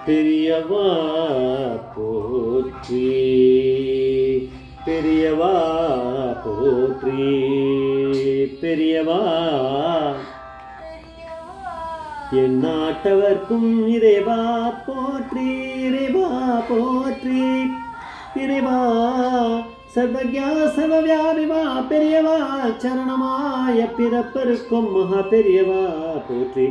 பெரியவா போற்றி, பெரியவா போற்றி, பெரியவா என் நாட்டவர்க்கும் இறைவா போற்றி, இறைவா போற்றி, இறைவா சர்வஜா சர்வவியாபிவா பெரியவா சரணமாய பிறப்பருக்கும் மகா பெரியவா போற்றி,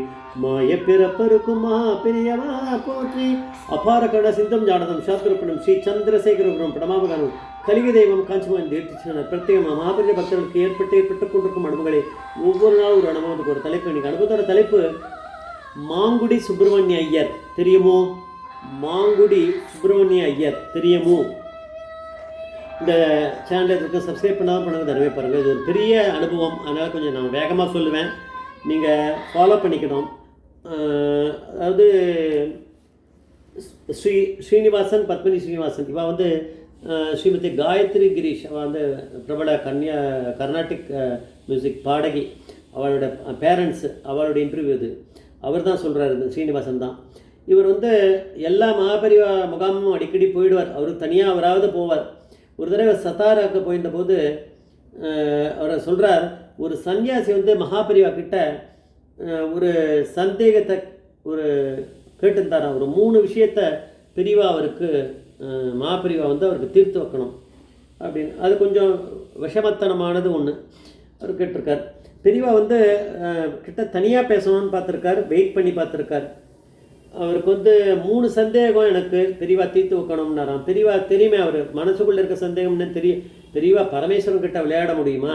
மாய பிறப்பருக்கும் மகா பெரியவா போற்றி. அபார கட சிந்தம் ஜானதம் சாஸ்திரப்படும் ஸ்ரீ சந்திரசேகரபுரம் படமாபகாரம் கலிக தெய்வம் காஞ்சிமான் தேர்ச்சி பிரத்யேகமாக மகாபெரிய பக்தர்களுக்கு ஏற்பட்டுக் கொண்டிருக்கும் அனுபவங்களை ஒவ்வொரு நாளும் ஒரு அனுபவத்துக்கு ஒரு தலைப்பு. இன்னைக்கு அனுபவத்தோட தலைப்பு மாங்குடி சுப்பிரமணிய ஐயர் தெரியுமோ? மாங்குடி சுப்பிரமணிய ஐயர் தெரியுமோ? இந்த சேனலை இருக்க சப்ஸ்கிரைப் பண்ணாமல் பண்ணுங்க, தடவை பாருங்கள். இது ஒரு பெரிய அனுபவம், அதனால் கொஞ்சம் நான் வேகமாக சொல்லுவேன், நீங்கள் ஃபாலோ பண்ணிக்கணும். அதாவது ஸ்ரீனிவாசன் பத்மினி ஸ்ரீனிவாசன் இவள் வந்து ஸ்ரீமதி காயத்ரி கிரீஷ், அவள் வந்து பிரபல கர்நாடிக் மியூசிக் பாடகி. அவளோட பேரண்ட்ஸு அவளோட இன்டர்வியூ இது. அவர் தான் சொல்கிறார், இந்த ஸ்ரீனிவாசன் தான். இவர் வந்து எல்லா மகாபரிவா முகாமும் அடிக்கடி போயிடுவார். அவருக்கு தனியாக அவராவது போவார். ஒரு தடவை சத்தாராவுக்கு போயிருந்தபோது அவரை சொல்கிறார், ஒரு சன்னியாசி வந்து மகாபரிவா கிட்ட ஒரு சந்தேகத்தை கேட்டிருந்தாராம். ஒரு 3 விஷயத்தை பெரியவா அவருக்கு மகாபரிவா வந்து அவருக்கு தீர்த்து வைக்கணும் அப்படின்னு. அது கொஞ்சம் விஷமத்தனமானது ஒன்று அவர் கேட்டிருக்கார். பெரியவா வந்து கிட்ட தனியாக பேசணும்னு பார்த்துருக்கார், வெயிட் பண்ணி பார்த்துருக்கார். அவருக்கு வந்து 3 சந்தேகம் எனக்கு பெரியவா தீர்த்து வைக்கணும்னாராம். பெரியவா தெரியுமே, அவர் மனசுக்குள்ளே இருக்க சந்தேகம்னு தெரியும். பெரியவா பரமேஸ்வரன் கிட்ட விளையாட முடியுமா?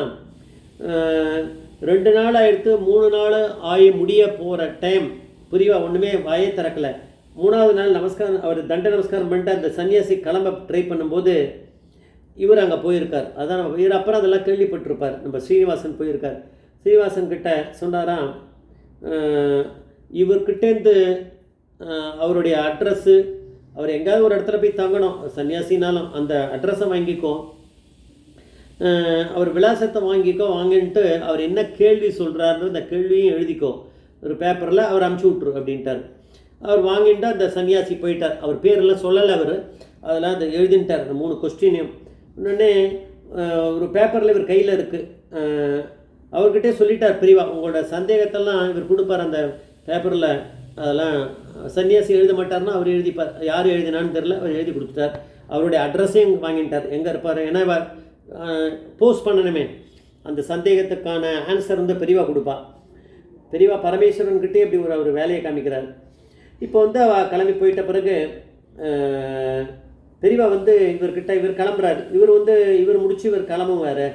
2 நாள் ஆகிடுத்து, 3 நாள் ஆகி முடிய போகிற டைம் பெரியவா ஒன்றுமே வாயே திறக்கலை. 3ஆவது நாள் நமஸ்காரம், அவர் தண்ட நமஸ்காரம் பண்ணிட்டு அந்த சன்னியாசி கிளம்ப ட்ரை பண்ணும்போது இவர் அங்கே போயிருக்கார். அதான் இவர் அப்புறம் அதெல்லாம் கேள்விப்பட்டிருப்பார். நம்ம ஸ்ரீனிவாசன் போயிருக்கார். ஸ்ரீனிவாசன் கிட்ட சொன்னாராம், இவர்கிட்டேருந்து அவருடைய அட்ரஸ்ஸு, அவர் எங்கேயாவது ஒரு இடத்துல போய் தங்கணும் சன்னியாசினாலும் அந்த அட்ரஸை வாங்கிக்கோ, அவர் விலாசத்தை வாங்கின்ட்டு அவர் என்ன கேள்வி சொல்கிறாருன்னு அந்த கேள்வியும் எழுதிக்கோ ஒரு பேப்பரில், அவர் அனுப்பிச்சி விட்ரு அப்படின்ட்டார். அவர் வாங்கிட்டு அந்த சன்னியாசி போயிட்டார். அவர் பேரெல்லாம் சொல்லலை அவர், அதெல்லாம் அந்த எழுதின்ட்டார் அந்த 3 கொஸ்டினையும். உடனே ஒரு பேப்பரில் இவர் கையில் இருக்குது. அவர்கிட்டே சொல்லிட்டார் பெரியவா, உங்களோட சந்தேகத்தெல்லாம் இவர் கொடுப்பார் அந்த பேப்பரில். அதெல்லாம் சன்னியாசி எழுத மாட்டார்னா அவர் எழுதிப்பார். யார் எழுதினான்னு தெரில, அவர் எழுதி கொடுத்துட்டார். அவருடைய அட்ரஸையும் வாங்கிட்டார், எங்கே இருப்பார். ஏன்னா போஸ்ட் பண்ணணுமே, அந்த சந்தேகத்துக்கான ஆன்சர் வந்து பெரியவா கொடுப்பா. பெரியவா பரமேஸ்வரன்கிட்டே இப்படி ஒரு வேலையை காமிக்கிறார். இப்போ வந்து கிளம்பி போயிட்ட பிறகு பெரியவா வந்து இவர் கிளம்புறாரு. இவர் முடிச்சு இவர் கிளம்புவார்.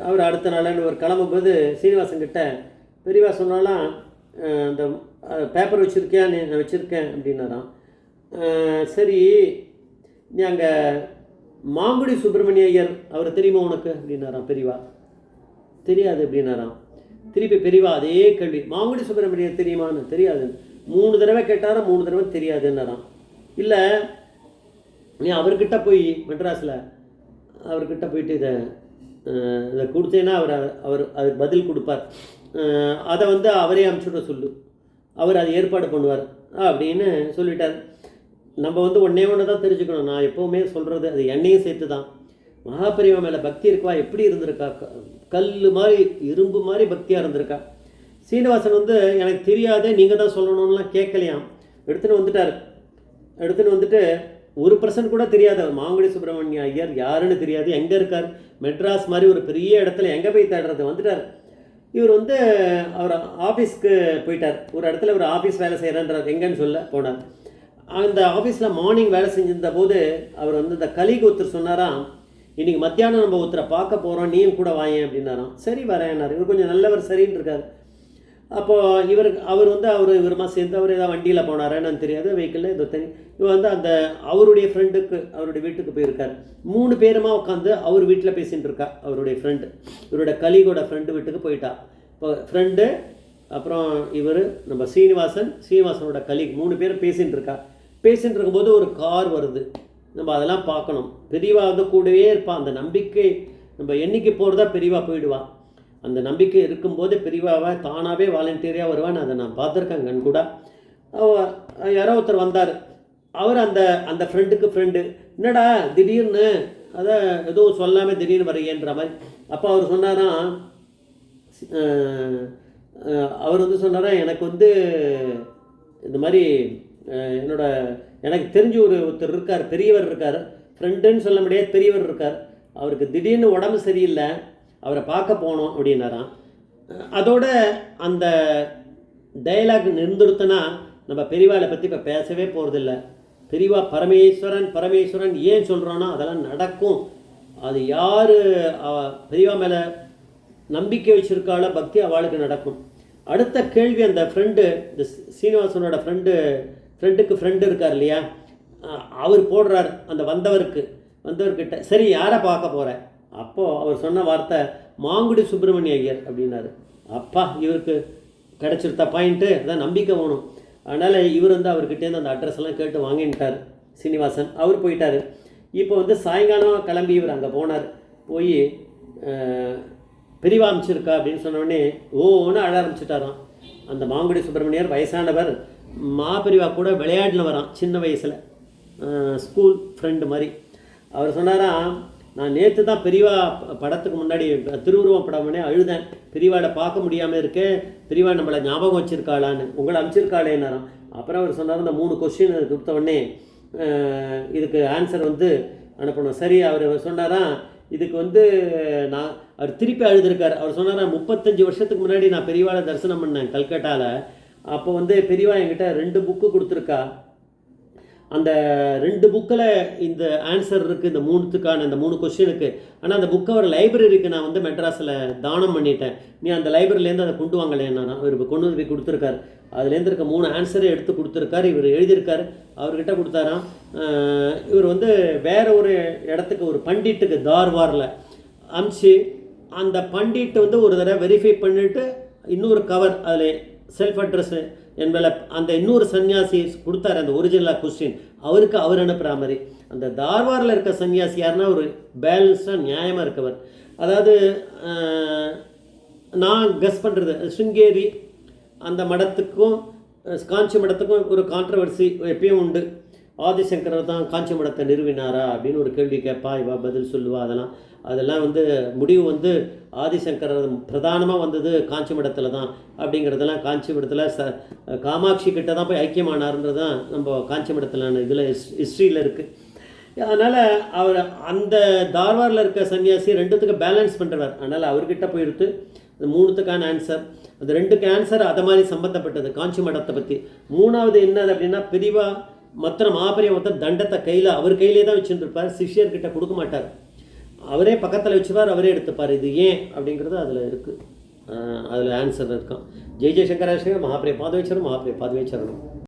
அவர் அடுத்த நாள் இவர் கிளம்பும்போது சீனிவாசன்கிட்ட பெரியவா சொன்னாலாம், அந்த பேப்பர் வச்சுருக்கியா? நான் வச்சுருக்கேன் அப்படின்னாராம். சரி, நீ அங்கே மாங்குடி சுப்பிரமணிய ஐயர் அவர் தெரியுமா உனக்கு அப்படின்னாராம். பெரியவா தெரியாது அப்படின்னாராம். திருப்பி பெரியவா அதே கேள்வி, மாங்குடி சுப்பிரமணியர் தெரியுமான்னு. தெரியாது. 3 தடவை கேட்டாராம், 3 தடவை தெரியாதுன்னாராம். இல்லை, நீ அவர்கிட்ட போய் மெட்ராஸில் அவர்கிட்ட போயிட்டு இதை கொடுத்தேன்னா அவர் அதுக்கு பதில் கொடுப்பார். அதை வந்து அவரே அனுப்பிச்சுட சொல்லு, அவர் அதை ஏற்பாடு பண்ணுவார் அப்படின்னு சொல்லிட்டார். நம்ம வந்து ஒன்று தான் தெரிஞ்சுக்கணும். நான் எப்போவுமே சொல்கிறது அது என்னையும் சேர்த்து தான். மகாபரிவா மேலே பக்தி இருக்கவா எப்படி இருந்திருக்கா? கல் மாதிரி இரும்பு மாதிரி பக்தியாக இருந்திருக்கா. சீனிவாசன் வந்து எனக்கு தெரியாதே, நீங்கள் தான் சொல்லணும்லாம் கேட்கலையாம். எடுத்துன்னு வந்துட்டு 1% கூட தெரியாது. மாங்குடி சுப்பிரமணிய ஐயர் யாருன்னு தெரியாது, எங்கே இருக்கார், மெட்ராஸ் மாதிரி ஒரு பெரிய இடத்துல எங்கே போய் தேடுறது. வந்துட்டார். இவர் வந்து அவர் ஆஃபீஸ்க்கு போயிட்டார். ஒரு இடத்துல ஒரு ஆஃபீஸ் வேலை செய்கிறன்றார், எங்கன்னு சொல்ல போனார். அந்த ஆஃபீஸில் மார்னிங் வேலை செஞ்சிருந்த போது அவர் வந்து இந்த கலிக்கு ஒருத்தர் சொன்னாராம், இன்றைக்கி மத்தியானம் நம்ம ஒருத்தரை பார்க்க போகிறோம், நீயும் கூட வாயேன் அப்படின்னாராம். சரி வரேன்னார். இவர் கொஞ்சம் நல்லவர், சரின்னு இருக்கார். அப்போது இவருமா சேர்ந்து அவர் ஏதாவது வண்டியில் போனாரான்னு தெரியாது, வெஹிக்கிளில் ஏதோ தனி. இவர் வந்து அந்த அவருடைய ஃப்ரெண்டுக்கு அவருடைய வீட்டுக்கு போயிருக்கார். 3 பேருமா உட்காந்து அவர் வீட்டில் பேசிகிட்டு இருக்கா. அவருடைய ஃப்ரெண்டு, இவரோட கலீகோட ஃப்ரெண்டு வீட்டுக்கு போயிட்டா. இப்போ ஃப்ரெண்டு, அப்புறம் இவர் நம்ம சீனிவாசனோட கலீக் 3 பேரும் பேசிகிட்டு இருக்கும்போது ஒரு கார் வருது. நம்ம அதெல்லாம் பார்க்கணும். பெரியவா வந்து கூடவே இருப்பான். அந்த நம்பிக்கை நம்ம என்னைக்கு போகிறதா பெரியவா போயிடுவான். அந்த நம்பிக்கை இருக்கும்போது பெரியவாவை தானாகவே வாலண்டியராக வருவான்னு அதை நான் பார்த்துருக்கேன் கண் கூட. யாரோ ஒருத்தர் வந்தார். அவர் அந்த அந்த ஃப்ரெண்டுக்கு ஃப்ரெண்டு. என்னடா திடீர்னு அதான் எதுவும் சொல்லாமல் திடீர்னு வரையன்ற மாதிரி. அப்போ அவர் சொன்னாராம், அவர் வந்து சொன்னாராம், எனக்கு வந்து இந்த மாதிரி என்னோட எனக்கு தெரிஞ்ச ஒருத்தர் இருக்கார், பெரியவர் இருக்கார், ஃப்ரெண்டுன்னு சொல்ல முடியாது, பெரியவர் இருக்கார். அவருக்கு திடீர்னு உடம்பு சரியில்லை, அவரை பார்க்க போனோம் அப்படின்னாராம். அதோட அந்த டயலாக் நிறுத்துனா நம்ம பெரியவாளை பற்றி இப்போ பேசவே போகிறதில்ல. பெரியவா பரமேஸ்வரன் பரமேஸ்வரன் ஏன் சொல்கிறோன்னா அதெல்லாம் நடக்கும். அது யார் பெரியவா மேலே நம்பிக்கை வச்சுருக்காளோ பக்தி அவளுக்கு நடக்கும். அடுத்த கேள்வி, அந்த ஃப்ரெண்டு, இந்த சீனிவாசனோட ஃப்ரெண்டுக்கு ஃப்ரெண்டு இருக்கார் இல்லையா, அவர் போடுறார் அந்த வந்தவர்கிட்ட, சரி யாரை பார்க்க போகிற? அப்போது அவர் சொன்ன வார்த்தை மாங்குடி சுப்பிரமணிய ஐயர் அப்படின்னாரு. அப்பா, இவருக்கு கிடச்சிருத்த பாயிண்ட்டு, அதான் நம்பிக்கை வேணும். அதனால் இவர் வந்து அவர்கிட்டேருந்து அந்த அட்ரஸ் எல்லாம் கேட்டு வாங்கிட்டார் சீனிவாசன். அவர் போயிட்டார். இப்போ வந்து சாயங்காலம் கிளம்பி இவர் அங்கே போனார். போய் பெரியவா அமைச்சிருக்கா அப்படின்னு சொன்னோடனே ஓன்னு அழ ஆரம்பிச்சுட்டாராம். அந்த மாங்குடி சுப்பிரமணியர் வயசானவர், பெரியவா கூட விளையாடின வரான் சின்ன வயசில், ஸ்கூல் ஃப்ரெண்டு மாதிரி. அவர் சொன்னாராம், நான் நேற்று தான் பெரியவா படத்துக்கு முன்னாடி திருவுருவம் படம்னே அழுதேன், பெரியவாளை பார்க்க முடியாமல் இருக்கேன், பெரியவா நம்மளை ஞாபகம் வச்சுருக்காளான்னு, உங்களை அமைச்சிருக்காளேன்னாராம். அப்புறம் அவர் சொன்னார், இந்த 3 கொஸ்டின் கொடுத்த உடனே இதுக்கு ஆன்சர் வந்து அனுப்பணும். சரி, அவர் சொன்னாராம், இதுக்கு வந்து அவர் திருப்பி அழுதுருக்கார். அவர் சொன்னாராம், 35 வருஷத்துக்கு முன்னாடி நான் பெரியவாளை தரிசனம் பண்ணேன் கல்கட்டாவில். அப்போ வந்து பெரியவா என்கிட்ட 2 புக்கு கொடுத்துருக்கா. அந்த 2 புக்கில் இந்த ஆன்சர் இருக்குது, இந்த 3த்துக்கான இந்த 3 கொஸ்டினுக்கு. ஆனால் அந்த புக்கை ஒரு லைப்ரரிக்கு நான் வந்து மெட்ராஸில் தானம் பண்ணிட்டேன், நீ அந்த லைப்ரரியிலேருந்து அதை கொண்டு வாங்கலேன்னா இவர் இப்போ கொண்டு வந்து கொடுத்துருக்காரு. அதுலேருந்து இருக்க 3 ஆன்சரை எடுத்து கொடுத்துருக்காரு, இவர் எழுதியிருக்காரு, அவர்கிட்ட கொடுத்தாராம். இவர் வந்து வேற ஒரு இடத்துக்கு, ஒரு பண்டிட்டுக்கு தார்வாரில் அமிச்சு, அந்த பண்டிட்டு வந்து ஒரு தடவை வெரிஃபை பண்ணிவிட்டு இன்னொரு கவர், அதில் செல்ஃப் அட்ரஸ்ஸு என்வெலப், அந்த இன்னொரு சன்னியாசி கொடுத்தாரு அந்த ஒரிஜினலாக கொஸ்டின், அவருக்கு அவர் அனுப்புகிற மாதிரி. அந்த தார்வாரில் இருக்க சன்னியாசி யாருன்னா ஒரு பேலன்ஸாக நியாயமாக இருக்கவர். அதாவது நான் கெஸ் பண்ணுறது, சிருங்கேரி அந்த மடத்துக்கும் காஞ்சி மடத்துக்கும் ஒரு கான்ட்ரவர்சி எப்பயும் உண்டு. ஆதிசங்கரர் தான் காஞ்சி மடத்தை நிறுவினாரா அப்படின்னு ஒரு கேள்வி கேட்பா, இவா பதில் சொல்லுவா. அதெல்லாம் வந்து முடிவு வந்து ஆதிசங்கரர் பிரதானமாக வந்தது காஞ்சி மடத்தில் தான் அப்படிங்கிறதெல்லாம், காஞ்சி மடத்தில் காமாட்சி கிட்ட தான் போய் ஐக்கியமானார்ன்றது தான் நம்ம காஞ்சி மடத்தில் இதில் ஹிஸ்ட்ரியில் இருக்குது. அதனால் அவர் அந்த தார்வாரில் இருக்க சன்னியாசி 2த்துக்கு பேலன்ஸ் பண்ணுறார். அதனால் அவர்கிட்ட போயிடுத்து அந்த 3த்துக்கான ஆன்சர், அந்த 2க்கு ஆன்சர் அதை மாதிரி சம்மந்தப்பட்டது காஞ்சி மடத்தை பற்றி. 3வது என்னது அப்படின்னா, பெரியவா மாபெரிய தண்டத்தை கையில், அவர் கையிலே தான் வச்சுருப்பார், சிஷ்யர்கிட்ட கொடுக்க மாட்டார், அவரே பக்கத்தில் வச்சுப்பார், அவரே எடுத்துப்பார். இது ஏன் அப்படிங்கிறது அதில் இருக்குது, அதில் ஆன்சர் இருக்கான். ஜெய் ஜெய் சங்கராச்சாரியர், மகாபிரிய பாதவேச்சரம், மகாபிரிய பாதவேச்சரணம்.